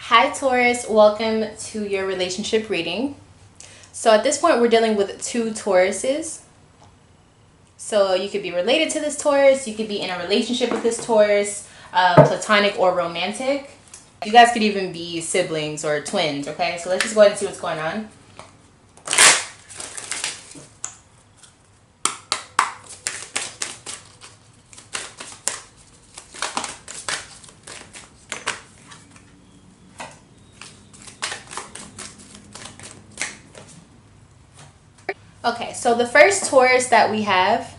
Hi Taurus, welcome to your relationship reading. So at this point we're dealing with two Tauruses. So you could be related to this Taurus, you could be in a relationship with this Taurus, platonic or romantic. You guys could even be siblings or twins, okay? So let's just go ahead and see what's going on. Okay, so the first Taurus that we have,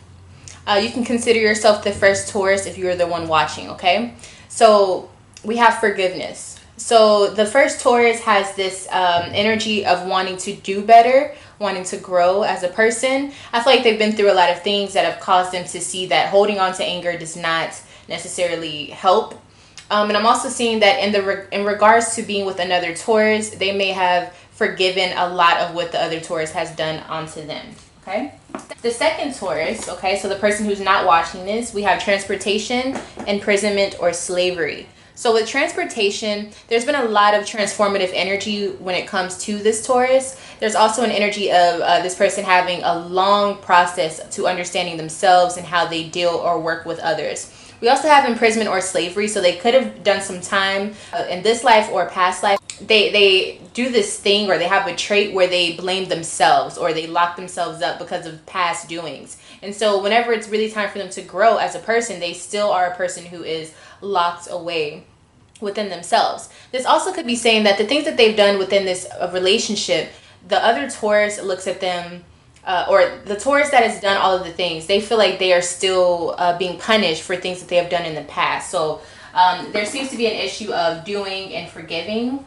you can consider yourself the first Taurus if you're the one watching, okay? So we have forgiveness. So the first Taurus has this energy of wanting to do better, wanting to grow as a person. I feel like they've been through a lot of things that have caused them to see that holding on to anger does not necessarily help. And I'm also seeing that in regards to being with another Taurus, they may have forgiven a lot of what the other Taurus has done onto them, okay? The second Taurus, okay, so the person who's not watching this, we have transportation, imprisonment, or slavery. So with transportation, there's been a lot of transformative energy when it comes to this Taurus. There's also an energy of this person having a long process to understanding themselves and how they deal or work with others. We also have imprisonment or slavery, so they could have done some time in this life or past life. They do this thing, or they have a trait where they blame themselves or they lock themselves up because of past doings. And so whenever it's really time for them to grow as a person, they still are a person who is locked away within themselves. This also could be saying that the things that they've done within this relationship, the other Taurus looks at them, or the Taurus that has done all of the things, they feel like they are still being punished for things that they have done in the past. So there seems to be an issue of doing and forgiving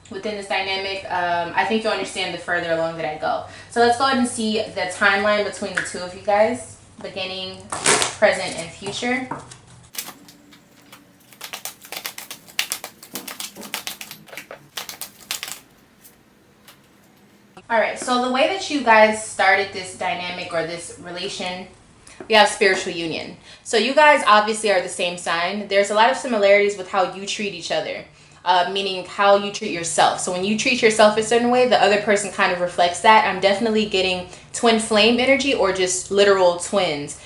within this dynamic. I think you'll understand the further along that I go. So let's go ahead and see the timeline between the two of you guys, beginning, present, and future. All right, so the way that you guys started this dynamic or this relation, we have spiritual union. So you guys obviously are the same sign. There's a lot of similarities with how you treat each other, meaning how you treat yourself. So when you treat yourself a certain way, the other person kind of reflects that. I'm definitely getting twin flame energy or just literal twins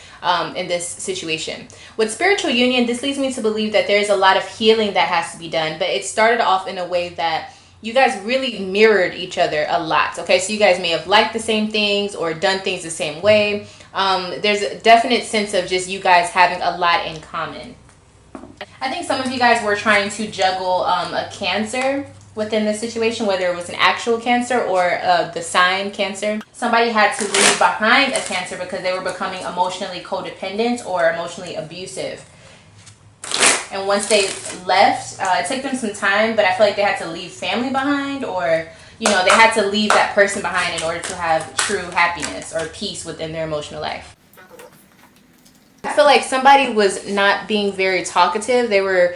in this situation. With spiritual union, this leads me to believe that there's a lot of healing that has to be done, but it started off in a way that you guys really mirrored each other a lot. Okay, so you guys may have liked the same things or done things the same way. There's a definite sense of just you guys having a lot in common. I think some of you guys were trying to juggle a Cancer within this situation, whether it was an actual Cancer or the sign Cancer. Somebody had to leave behind a Cancer because they were becoming emotionally codependent or emotionally abusive. And once they left, it took them some time, but I feel like they had to leave family behind, or, you know, they had to leave that person behind in order to have true happiness or peace within their emotional life. I feel like somebody was not being very talkative. They were,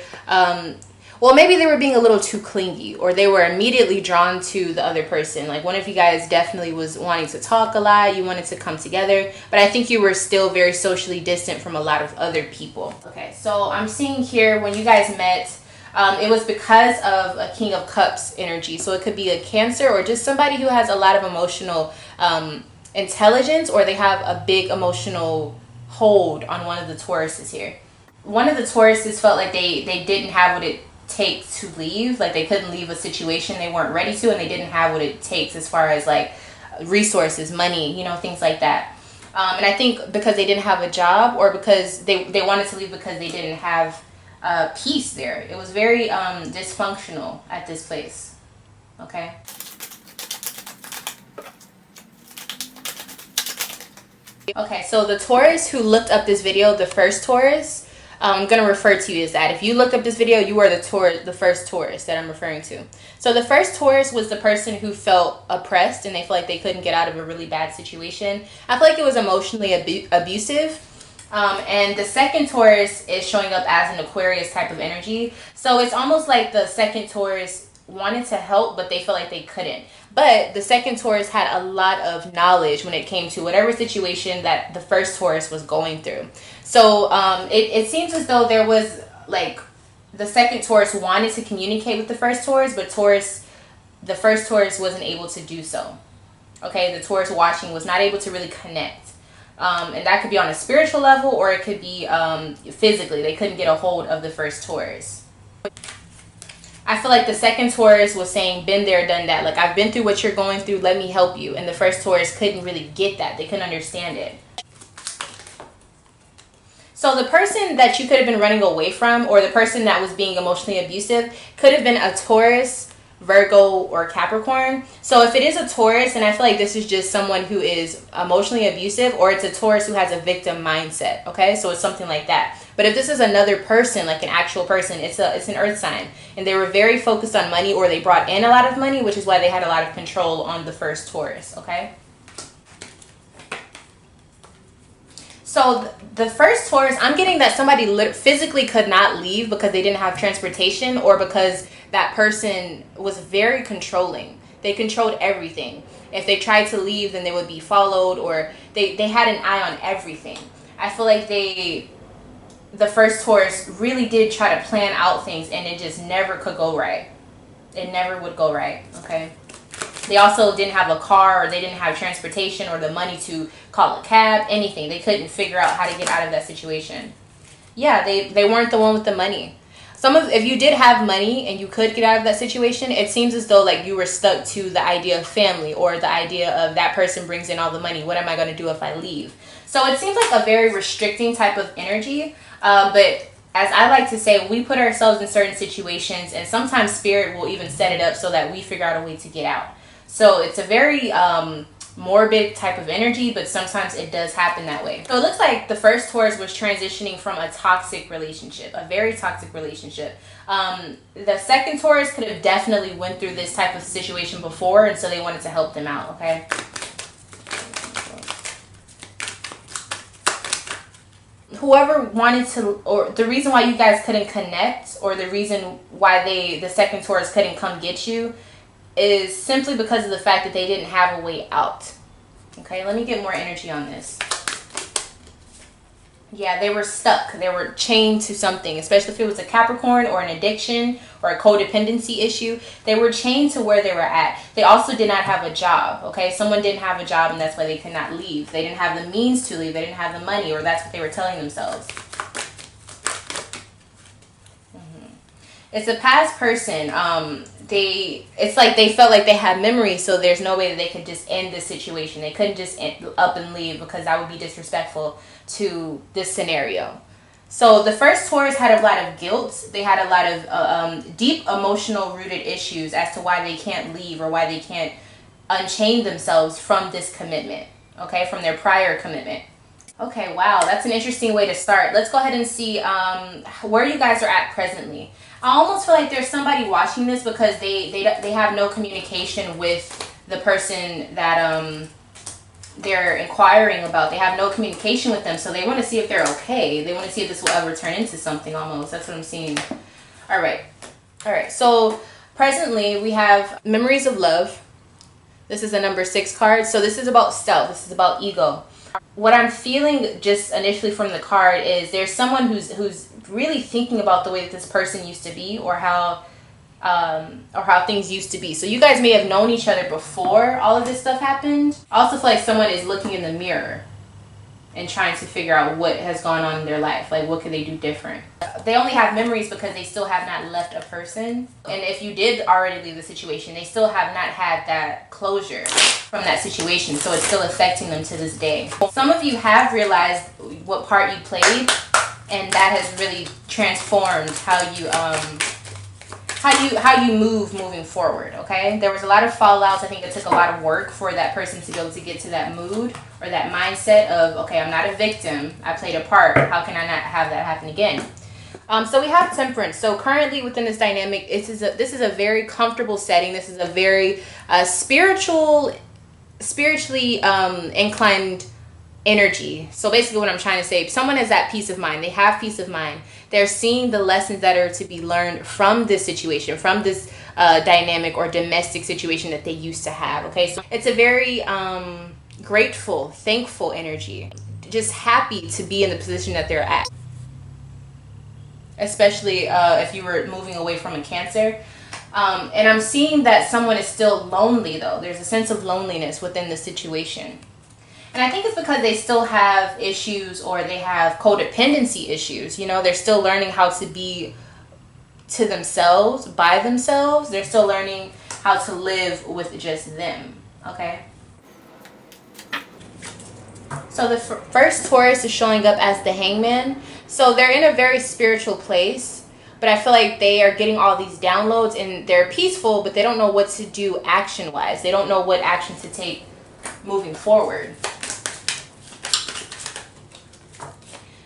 well, maybe they were being a little too clingy, or they were immediately drawn to the other person. Like one of you guys definitely was wanting to talk a lot. You wanted to come together, but I think you were still very socially distant from a lot of other people. Okay, so I'm seeing here when you guys met, it was because of a King of Cups energy. So it could be a Cancer or just somebody who has a lot of emotional intelligence, or they have a big emotional hold on one of the Tauruses here. One of the Tauruses felt like they didn't have what it takes to leave. Like they couldn't leave a situation they weren't ready to, and they didn't have what it takes as far as like resources, money, you know, things like that. And I think because they didn't have a job, or because they wanted to leave because they didn't have peace there. It was very dysfunctional at this place. Okay. Okay, so the Taurus who looked up this video, the first Taurus, I'm going to refer to you as that. If you look up this video, you are the first Taurus that I'm referring to. So the first Taurus was the person who felt oppressed and they felt like they couldn't get out of a really bad situation. I feel like it was emotionally abusive. And the second Taurus is showing up as an Aquarius type of energy. So it's almost like the second Taurus wanted to help, but they felt like they couldn't. But the second Taurus had a lot of knowledge when it came to whatever situation that the first Taurus was going through. So it seems as though there was like the second Taurus wanted to communicate with the first Taurus, but the first Taurus wasn't able to do so. Okay, the Taurus watching was not able to really connect. And that could be on a spiritual level, or it could be physically. They couldn't get a hold of the first Taurus. I feel like the second Taurus was saying, been there, done that. Like, I've been through what you're going through, let me help you. And the first Taurus couldn't really get that. They couldn't understand it. So the person that you could have been running away from, or the person that was being emotionally abusive, could have been a Taurus, Virgo, or Capricorn. So if it is a Taurus, and I feel like this is just someone who is emotionally abusive, or it's a Taurus who has a victim mindset, okay? So it's something like that. But if this is another person, like an actual person, it's an earth sign, and they were very focused on money, or they brought in a lot of money, which is why they had a lot of control on the first Taurus, okay? So the first Taurus, I'm getting that somebody physically could not leave because they didn't have transportation, or because that person was very controlling. They controlled everything. If they tried to leave, then they would be followed, or they had an eye on everything. I feel like the first Taurus really did try to plan out things, and it just never could go right. It never would go right, okay? They also didn't have a car, or they didn't have transportation or the money to call a cab, anything. They couldn't figure out how to get out of that situation. Yeah, they weren't the one with the money. If you did have money and you could get out of that situation, it seems as though like you were stuck to the idea of family, or the idea of that person brings in all the money. What am I going to do if I leave? So it seems like a very restricting type of energy. But as I like to say, we put ourselves in certain situations, and sometimes spirit will even set it up so that we figure out a way to get out. So it's a very morbid type of energy, but sometimes it does happen that way. So it looks like the first Taurus was transitioning from a toxic relationship, a very toxic relationship. The second Taurus could have definitely went through this type of situation before, and so they wanted to help them out, okay? Whoever wanted to, or the reason why you guys couldn't connect, or the reason why the second Taurus couldn't come get you, is simply because of the fact that they didn't have a way out. Okay, let me get more energy on this. Yeah, they were stuck. They were chained to something, especially if it was a Capricorn, or an addiction, or a codependency issue. They were chained to where they were at. They also did not have a job, okay? Someone didn't have a job, and that's why they could not leave. They didn't have the means to leave. They didn't have the money, or that's what they were telling themselves. It's a past person. It's like they felt like they had memories, so there's no way that they could just end this situation. They couldn't just up and leave, because that would be disrespectful to this scenario. So the first Taurus had a lot of guilt. They had a lot of deep emotional rooted issues as to why they can't leave, or why they can't unchain themselves from this commitment, okay, from their prior commitment. Okay, wow, that's an interesting way to start. Let's go ahead and see where you guys are at presently. I almost feel like there's somebody watching this because they have no communication with the person that they're inquiring about. They have no communication with them, so they want to see if they're okay. They want to see if this will ever turn into something almost. That's what I'm seeing. All right. So presently we have Memories of Love. This is a number 6 card. So this is about self. This is about ego. What I'm feeling just initially from the card is there's someone who's really thinking about the way that this person used to be, or how things used to be. So you guys may have known each other before all of this stuff happened. I also feel like someone is looking in the mirror and trying to figure out what has gone on in their life. Like, what could they do different? They only have memories because they still have not left a person. And if you did already leave the situation, they still have not had that closure from that situation. So it's still affecting them to this day. Some of you have realized what part you played, and that has really transformed how you moving forward, okay? There was a lot of fallouts. I think it took a lot of work for that person to be able to get to that mood, or that mindset of, okay, I'm not a victim. I played a part. How can I not have that happen again? So we have Temperance. So currently within this dynamic, this is a very comfortable setting. This is a very spiritually inclined energy. So basically what I'm trying to say, someone has that peace of mind. They have peace of mind. They're seeing the lessons that are to be learned from this situation, from this dynamic or domestic situation that they used to have. Okay, so it's a very grateful, thankful energy. Just happy to be in the position that they're at. especially if you were moving away from a Cancer. And I'm seeing that someone is still lonely, though. There's a sense of loneliness within the situation. And I think it's because they still have issues, or they have codependency issues. You know, they're still learning how to be to themselves, by themselves. They're still learning how to live with just them, okay? So the first Taurus is showing up as the Hangman. So they're in a very spiritual place, but I feel like they are getting all these downloads and they're peaceful, but they don't know what to do action-wise. They don't know what action to take moving forward.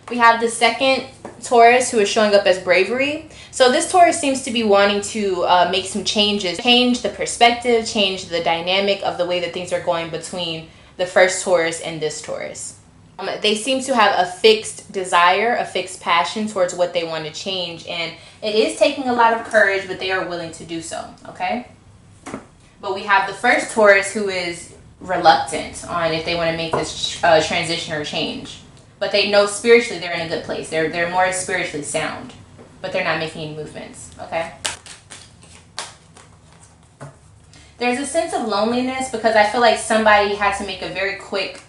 We have the second Taurus who is showing up as Bravery. So this Taurus seems to be wanting to make some changes, change the perspective, change the dynamic of the way that things are going between the first Taurus and this Taurus. They seem to have a fixed desire, a fixed passion towards what they want to change, and it is taking a lot of courage, but they are willing to do so, okay? But we have the first Taurus who is reluctant on if they want to make this transition or change. But they know spiritually they're in a good place. They're more spiritually sound, but they're not making any movements, okay? There's a sense of loneliness because I feel like somebody had to make a very quick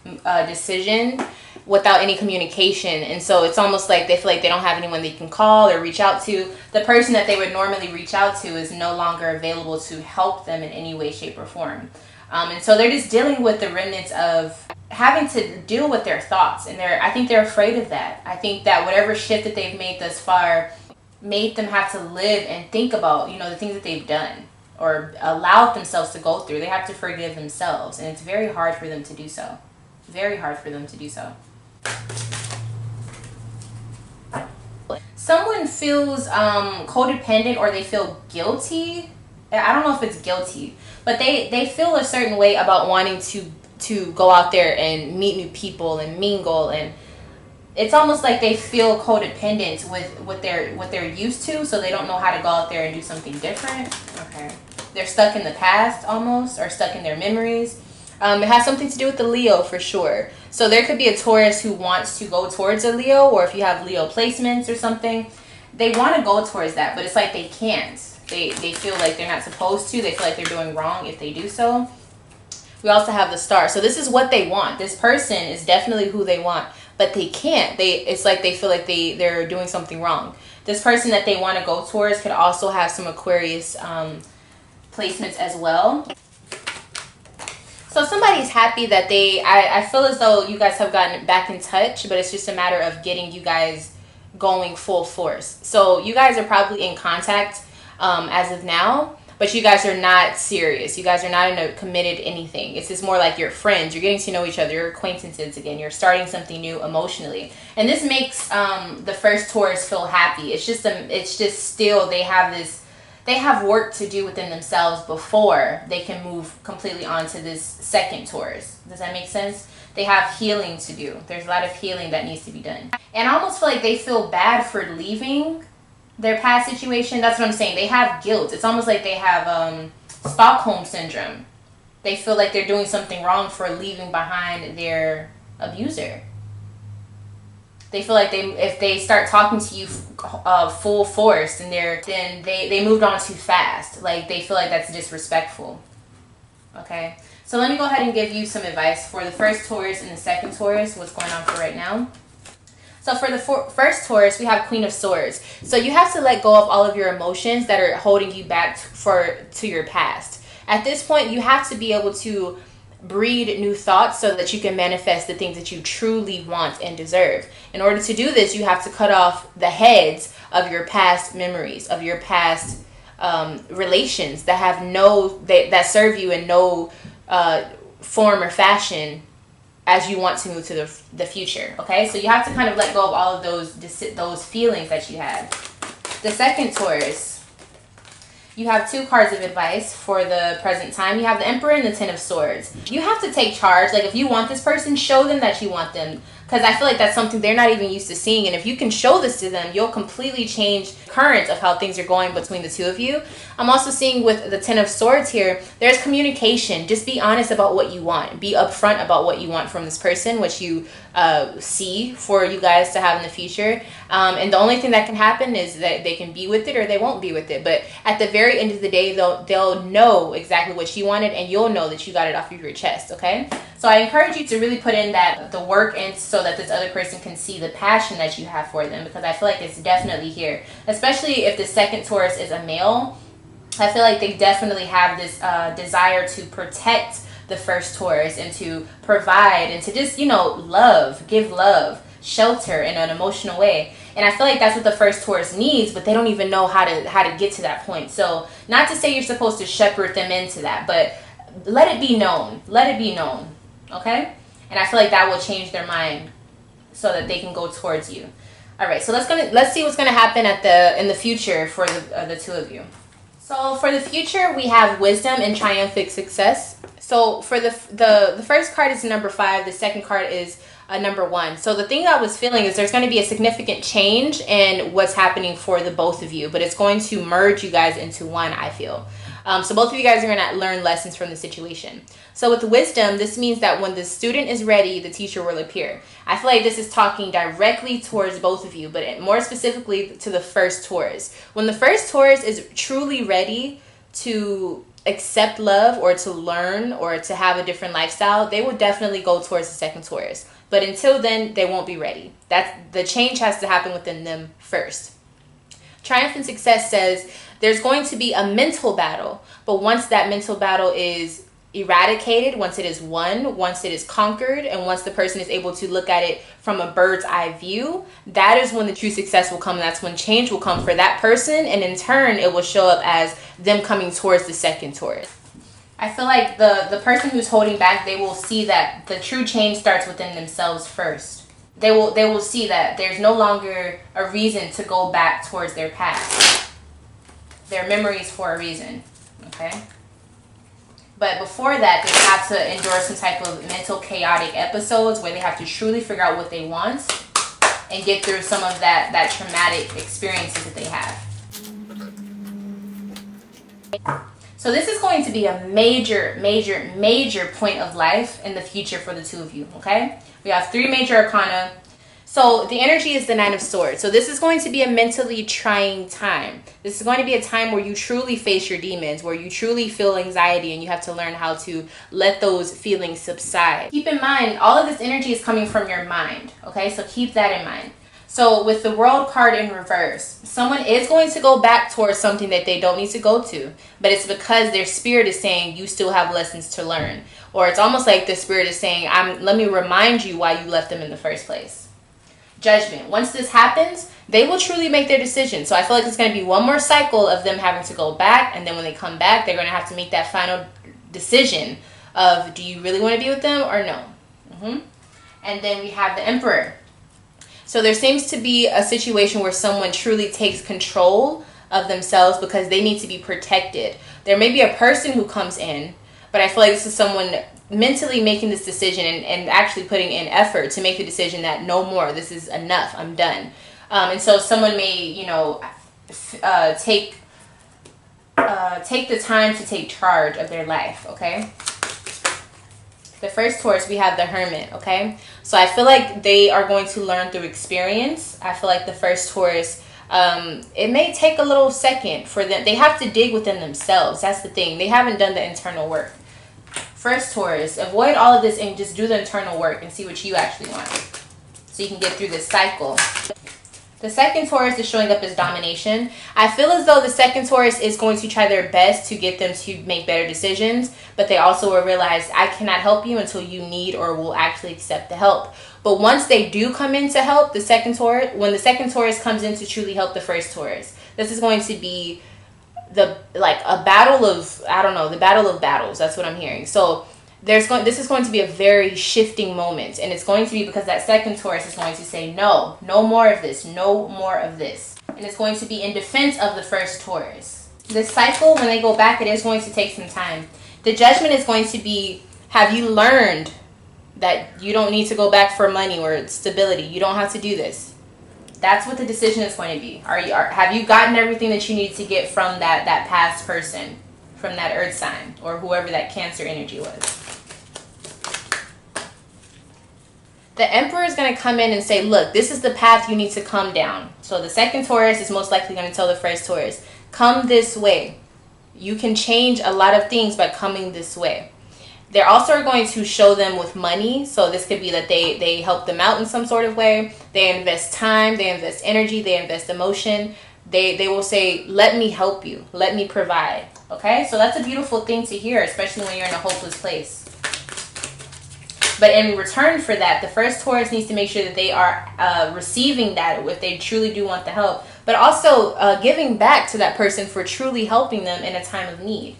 decision without any communication. And so it's almost like they feel like they don't have anyone they can call or reach out to. The person that they would normally reach out to is no longer available to help them in any way, shape, or form. And so they're just dealing with the remnants of having to deal with their thoughts. And I think they're afraid of that. I think that whatever shift that they've made thus far made them have to live and think about, you know, the things that they've done or allowed themselves to go through. They have to forgive themselves. And it's very hard for them to do so. Very hard for them to do so. Someone feels codependent, or they feel guilty. I don't know if it's guilty, but they feel a certain way about wanting to go out there and meet new people and mingle, and it's almost like they feel codependent with what they're used to, so they don't know how to go out there and do something different. Okay. They're stuck in the past almost, or stuck in their memories. It has something to do with the Leo for sure. So there could be a Taurus who wants to go towards a Leo, or if you have Leo placements or something, they want to go towards that, but it's like they can't. They feel like they're not supposed to. They feel like they're doing wrong if they do so. We also have the Star. So this is what they want. This person is definitely who they want, but they can't. It's like they feel like they're doing something wrong. This person that they want to go towards could also have some Aquarius placements as well. So somebody's happy that I feel as though you guys have gotten back in touch, but it's just a matter of getting you guys going full force. So you guys are probably in contact as of now, but you guys are not serious. You guys are not in a committed anything. It's just more like you're friends. You're getting to know each other. You're acquaintances again. You're starting something new emotionally. And this makes the first Taurus feel happy. It's just still they have work to do within themselves before they can move completely on to this second Taurus. Does that make sense? They have healing to do. There's a lot of healing that needs to be done. And I almost feel like they feel bad for leaving their past situation. That's what I'm saying. They have guilt. It's almost like they have Stockholm syndrome. They feel like they're doing something wrong for leaving behind their abuser. They feel like if they start talking to you full force, and then they moved on too fast. Like they feel like that's disrespectful. Okay, so let me go ahead and give you some advice for the first Taurus and the second Taurus. What's going on for right now? So for the first Taurus, we have Queen of Swords. So you have to let go of all of your emotions that are holding you back to your past. At this point, you have to be able to breed new thoughts so that you can manifest the things that you truly want and deserve. In order to do this, you have to cut off the heads of your past memories, of your past relations that have that serve you in no form or fashion as you want to move to the future. Okay, so you have to kind of let go of all of those feelings that you had. The second Taurus, you have two cards of advice for the present time. You have the Emperor and the Ten of Swords. You have to take charge. Like if you want this person, show them that you want them. because I feel like that's something they're not even used to seeing. And if you can show this to them, you'll completely change currents of how things are going between the two of you. I'm also seeing with the Ten of Swords here, there's communication. Just be honest about what you want. Be upfront about what you want from this person, what you see for you guys to have in the future. And the only thing that can happen is that they can be with it or they won't be with it. But at the very end of the day, they'll know exactly what you wanted, and you'll know that you got it off of your chest, okay? So I encourage you to really put in the work, and so that this other person can see the passion that you have for them, because I feel like it's definitely here. Especially if the second Taurus is a male, I feel like they definitely have this desire to protect the first Taurus and to provide and to just, you know, give love, shelter in an emotional way. And I feel like that's what the first Taurus needs, but they don't even know how to get to that point. So not to say you're supposed to shepherd them into that, but let it be known. Let it be known. Okay? And I feel like that will change their mind so that they can go towards you. All right, so let's see what's gonna happen in the future for the two of you. So for the future, we have wisdom and triumphant success. So for the first card is number 5. The second card is number 1. So the thing I was feeling is there's going to be a significant change in what's happening for the both of you, but it's going to merge you guys into one, I feel. So both of you guys are going to learn lessons from the situation. So with wisdom, this means that when the student is ready, the teacher will appear. I feel like this is talking directly towards both of you, but more specifically to the first Taurus. When the first Taurus is truly ready to accept love or to learn or to have a different lifestyle, they will definitely go towards the second Taurus. But until then, they won't be ready. The change has to happen within them first. Triumphant success says there's going to be a mental battle, but once that mental battle is eradicated, once it is won, once it is conquered, and once the person is able to look at it from a bird's eye view, that is when the true success will come. That's when change will come for that person, and in turn it will show up as them coming towards the second Taurus. I feel like the person who's holding back, they will see that the true change starts within themselves first. They will see that there's no longer a reason to go back towards their past. Their memories for a reason, okay? But before that, they have to endure some type of mental chaotic episodes where they have to truly figure out what they want and get through some of that traumatic experiences that they have. So this is going to be a major, major, major point of life in the future for the two of you, okay? We have 3 major arcana. So the energy is the 9 of Swords. So this is going to be a mentally trying time. This is going to be a time where you truly face your demons, where you truly feel anxiety, and you have to learn how to let those feelings subside. Keep in mind, all of this energy is coming from your mind, okay? So keep that in mind. So with the World card in reverse, someone is going to go back towards something that they don't need to go to, but it's because their spirit is saying you still have lessons to learn. Or it's almost like the spirit is saying, let me remind you why you left them in the first place. Judgment. Once this happens, they will truly make their decision. So I feel like it's going to be one more cycle of them having to go back, and then when they come back, they're going to have to make that final decision of, do you really want to be with them or no? And then we have the Emperor. So there seems to be a situation where someone truly takes control of themselves because they need to be protected. There may be a person who comes in, but I feel like this is someone mentally making this decision and actually putting in effort to make the decision that no more, this is enough, I'm done. And so someone may, you know, take the time to take charge of their life, okay? The first Taurus, we have the Hermit, okay? So I feel like they are going to learn through experience. I feel like the first Taurus, it may take a little second for them. They have to dig within themselves. That's the thing. They haven't done the internal work. First Taurus, avoid all of this and just do the internal work and see what you actually want, so you can get through this cycle. The second Taurus is showing up as domination. I feel as though the second Taurus is going to try their best to get them to make better decisions, but they also will realize, I cannot help you until you need or will actually accept the help. But once they do come in to help the second Taurus, when the second Taurus comes in to truly help the first Taurus, this is going to be a battle of, I don't know, the battle of battles. That's what I'm hearing. So this is going to be a very shifting moment, and it's going to be because that second Taurus is going to say, no more of this, no more of this. And it's going to be in defense of the first Taurus. This cycle, when they go back, it is going to take some time. The Judgment is going to be, have you learned that you don't need to go back for money or stability. You don't have to do this. That's what the decision is going to be. Have you gotten everything that you need to get from that past person, from that earth sign, or whoever that Cancer energy was? The Emperor is going to come in and say, look, this is the path you need to come down. So the second Taurus is most likely going to tell the first Taurus, come this way. You can change a lot of things by coming this way. They're also going to show them with money. So this could be that they help them out in some sort of way. They invest time, they invest energy, they invest emotion. They will say, let me help you. Let me provide. Okay, so that's a beautiful thing to hear, especially when you're in a hopeless place. But in return for that, the first Taurus needs to make sure that they are receiving that if they truly do want the help. But also giving back to that person for truly helping them in a time of need.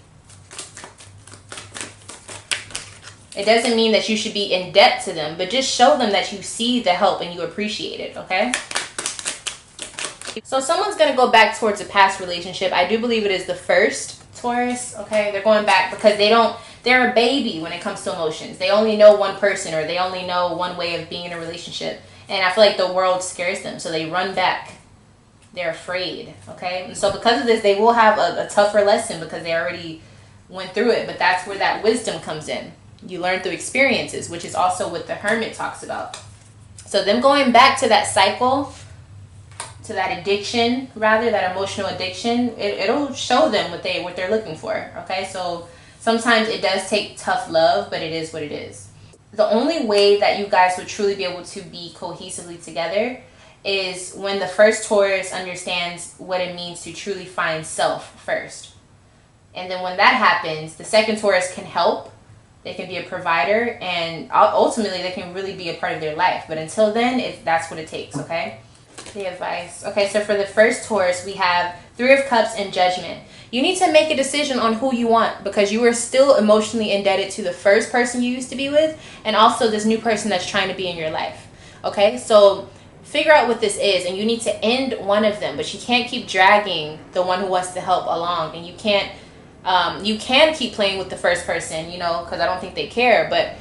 It doesn't mean that you should be in debt to them, but just show them that you see the help and you appreciate it, okay? So someone's going to go back towards a past relationship. I do believe it is the first Taurus, okay? They're going back because they're a baby when it comes to emotions. They only know one person, or they only know one way of being in a relationship. And I feel like the world scares them, so they run back. They're afraid, okay? And so because of this, they will have a tougher lesson because they already went through it. But that's where that wisdom comes in. You learn through experiences, which is also what the Hermit talks about. So them going back to that cycle, to that addiction, rather, that emotional addiction, it'll show them what they're looking for, okay? So sometimes it does take tough love, but it is what it is. The only way that you guys would truly be able to be cohesively together is when the first Taurus understands what it means to truly find self first. And then when that happens, the second Taurus can help. They can be a provider, and ultimately they can really be a part of their life. But until then, that's what it takes, okay? The advice. Okay, so for the first Taurus, we have Three of Cups and Judgment. You need to make a decision on who you want, because you are still emotionally indebted to the first person you used to be with, and also this new person that's trying to be in your life. Okay, so figure out what this is, and you need to end one of them, but you can't keep dragging the one who wants to help along, and you can't. You can keep playing with the first person, because I don't think they care, but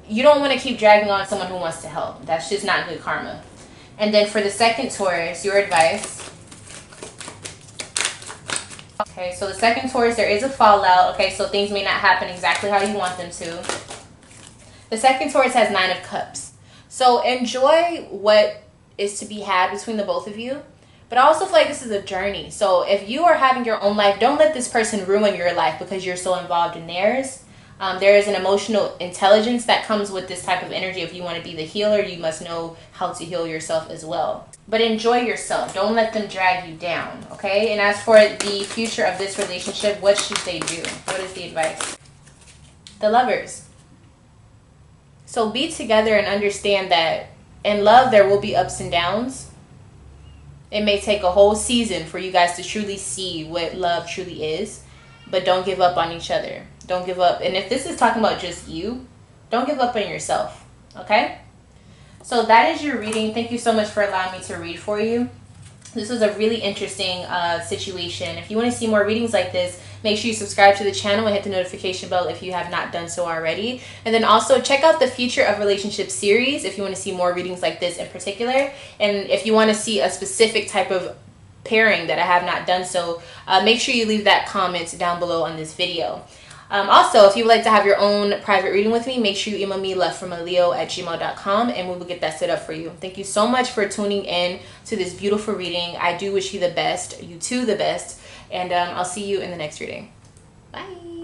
you don't want to keep dragging on someone who wants to help. That's just not good karma. And then for the second Taurus, your advice. Okay, so the second Taurus, there is a fallout. Okay, so things may not happen exactly how you want them to. The second Taurus has Nine of Cups. So enjoy what is to be had between the both of you. But I also feel like this is a journey. So if you are having your own life, don't let this person ruin your life because you're so involved in theirs. There is an emotional intelligence that comes with this type of energy. If you want to be the healer, you must know how to heal yourself as well. But enjoy yourself. Don't let them drag you down, okay? And as for the future of this relationship, what should they do? What is the advice? The Lovers. So be together and understand that in love, there will be ups and downs. It may take a whole season for you guys to truly see what love truly is, but don't give up on each other. Don't give up. And if this is talking about just you, don't give up on yourself, okay? So that is your reading. Thank you so much for allowing me to read for you. This was a really interesting situation. If you want to see more readings like this, make sure you subscribe to the channel and hit the notification bell if you have not done so already. And then also check out the Future of Relationships series if you want to see more readings like this in particular. And if you want to see a specific type of pairing that I have not done so, make sure you leave that comment down below on this video. Also, if you would like to have your own private reading with me, make sure you email me lovefromaleo@gmail.com and we will get that set up for you. Thank you so much for tuning in to this beautiful reading. I do wish you the best, you too the best, and I'll see you in the next reading. Bye.